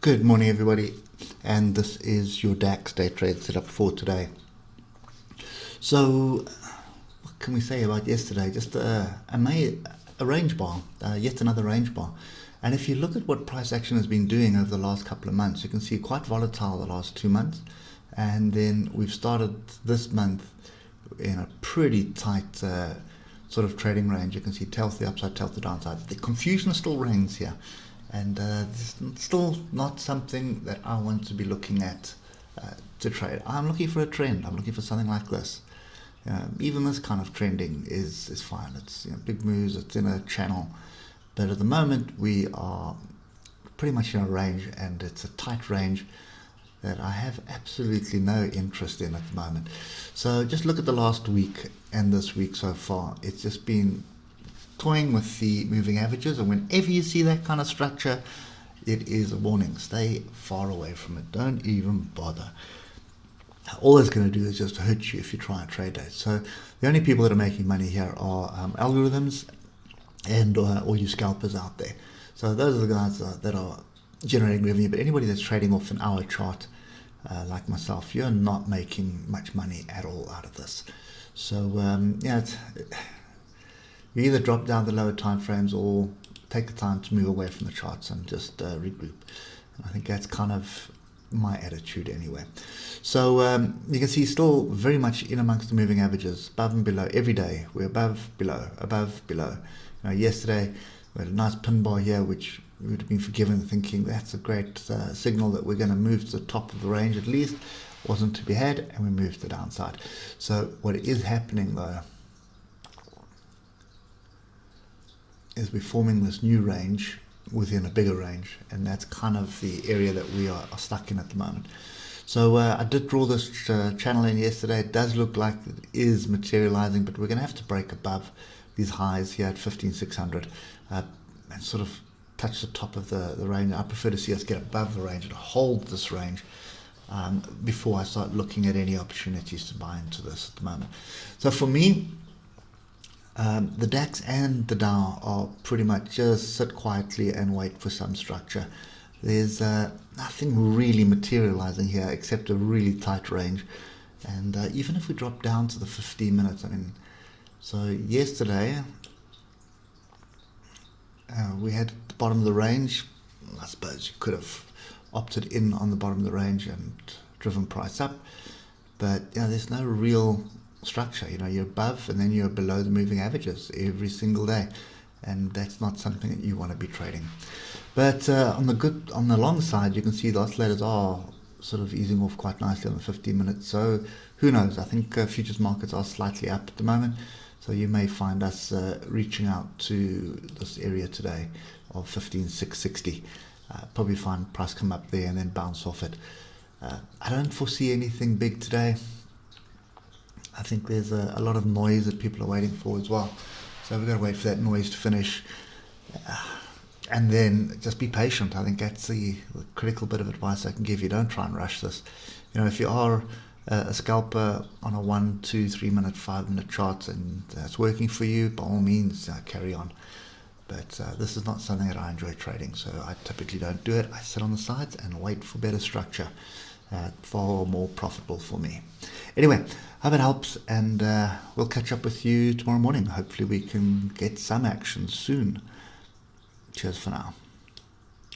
Good morning, everybody, and this is your DAX day trade setup for today. So, what can we say about yesterday? Just a range bar, yet another range bar. And if you look at what price action has been doing over the last couple of months, you can see quite volatile the last 2 months, and then we've started this month in a pretty tight sort of trading range. You can see tail to the upside, tail to the downside. The confusion still reigns here. And it's still not something that I want to be looking at to trade. I'm looking for a trend. I'm looking for something like this. Even this kind of trending is fine. It's big moves. It's in a channel. But at the moment, we are pretty much in a range, and it's a tight range that I have absolutely no interest in at the moment. So just look at the last week and this week so far. It's just been toying with the moving averages, and whenever you see that kind of structure, it is a warning. Stay far away from it. Don't even bother. All it's going to do is just hurt you if you try and trade it. So the only people that are making money here are algorithms and all you scalpers out there. So those are the guys that are generating revenue. But anybody that's trading off an hour chart like myself, you're not making much money at all out of this. So you either drop down the lower time frames or take the time to move away from the charts and just regroup. And I think that's kind of my attitude anyway. So you can see still very much in amongst the moving averages, above and below every day. We're above, below. Yesterday we had a nice pin bar here, which we would have been forgiven thinking that's a great signal that we're going to move to the top of the range at least. Wasn't to be had, and we moved to the downside. So what is happening though is we're forming this new range within a bigger range, and that's kind of the area that we are stuck in at the moment. So I did draw this channel in yesterday. It does look like it is materializing, but we're going to have to break above these highs here at 15,600 and sort of touch the top of the range. I prefer to see us get above the range and hold this range before I start looking at any opportunities to buy into this at the moment. So for me, the DAX and the Dow are pretty much just sit quietly and wait for some structure. There's nothing really materializing here except a really tight range. And even if we drop down to the 15 minutes, so yesterday we had the bottom of the range. I suppose you could have opted in on the bottom of the range and driven price up. But there's no real structure. You're above and then you're below the moving averages every single day, and that's not something that you want to be trading. But on the long side, you can see the oscillators are sort of easing off quite nicely on the 15 minutes. So who knows? I think futures markets are slightly up at the moment, so you may find us reaching out to this area today of 15,660. Probably find price come up there and then bounce off it. I don't foresee anything big today. I think there's a lot of noise that people are waiting for as well. So we've got to wait for that noise to finish. And then just be patient. I think that's the critical bit of advice I can give you. Don't try and rush this. If you are a scalper on a 1, 2, 3 minute, 5 minute chart and that's working for you, by all means, carry on. But this is not something that I enjoy trading, so I typically don't do it. I sit on the sides and wait for better structure. Far more profitable for me. Anyway, hope it helps, and we'll catch up with you tomorrow morning. Hopefully we can get some action soon. Cheers for now.